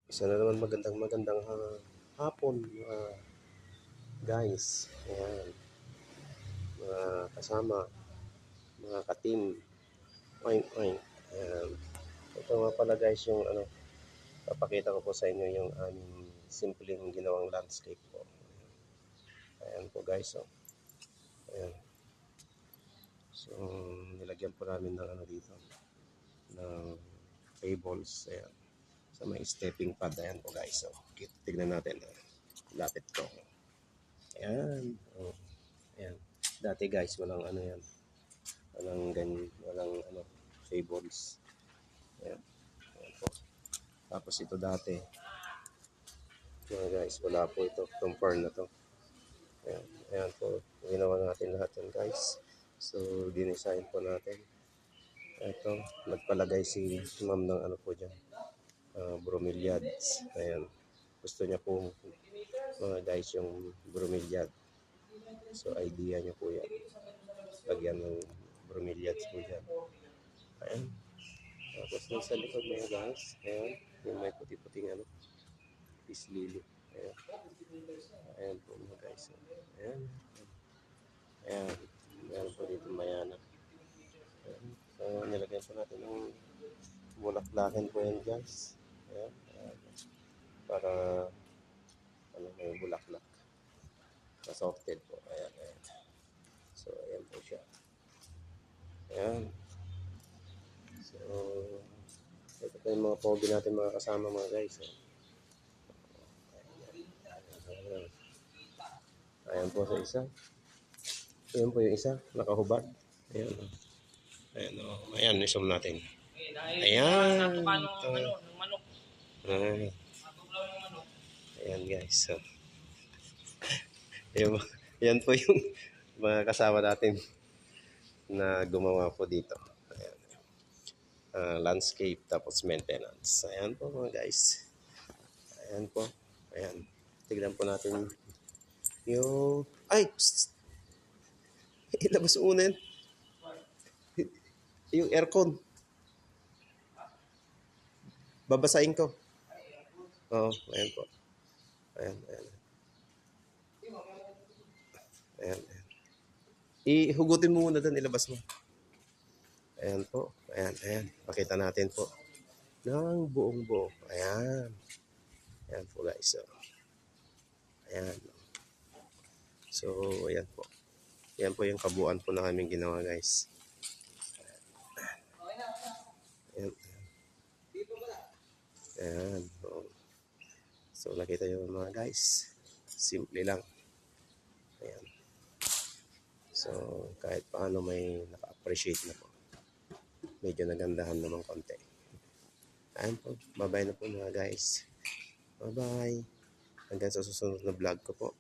Isa na naman magandang hapon mga guys. Ayan, mga kasama, mga ka-team. Oink, oink. Ayan. Ito nga pala guys yung papakita ko po sa inyo yung aming simpleng ginawang landscape po. Ayan po guys. Oh. Ayan. So, nilagyan po namin ng dito, ng tables. Ayan. Sa may stepping pad. Ayan po guys. So, tignan natin. Lapit ko. Ayan. Oh. Ayan. Dati guys, walang yan. Walang tables. Ayan. Ayan po. Tapos ito dati. Ayan guys, wala po ito. Itong farm na to. Ayan. Ayan po. Ginawa natin lahat yan guys. So, dinisign po natin. Ito, nagpalagay si ma'am ng po dyan. Bromeliads. Ayan. Gusto niya po mga guys yung bromeliad. So, idea niya po yan. Lagyan ng bromeliads po dyan. Ayan. Tapos yung sa likod mga guys, ayan, yung may puti-puting peace lily. Ayan. Ayan po mga guys. Ayan. Ayan. Ayan po dito mayana. Ayan. So, nilagyan po natin ng bulaklakin po yan guys. Ayan. Ayan. Para may bulaklak. Sorted po. Ayan. Ayan. So, ayan po siya. Ayan. So, ito po yung mga pogi natin mga kasama mga guys. Ayan po sa isa. Ayan po yung isa. Nakahubad. Ayan. Ayan o. Ayan. Isum natin. Ayan. Ayan. Ayan guys. So, ayan po yung mga kasama natin na gumawa po dito. Ayan. Landscape tapos maintenance. Ayan po mga guys. Ayan po. Ayan. Tignan po natin yung... Ay! Psst! Ilabas unan. Yung aircon. Babasahin ko. Oo. Ayan po. Ayan. Ayan. Ayan. Ayan. Ihugutin mo muna doon. Ilabas mo. Ayan po. Ayan. Ayan. Pakita natin po. Ng buong buo. Ayan. Ayan po guys. So, ayan. So, ayan po. Ayan po yung kabuuan po na kaming ginawa guys. Ayan. Ayan. So, nakita yung mga guys. Simple lang. Ayan. So, kahit paano may naka-appreciate na po. Medyo nagandahan naman konti. Ayan po. Bye-bye na po mga guys. Bye-bye. Hanggang sa susunod na vlog ko po.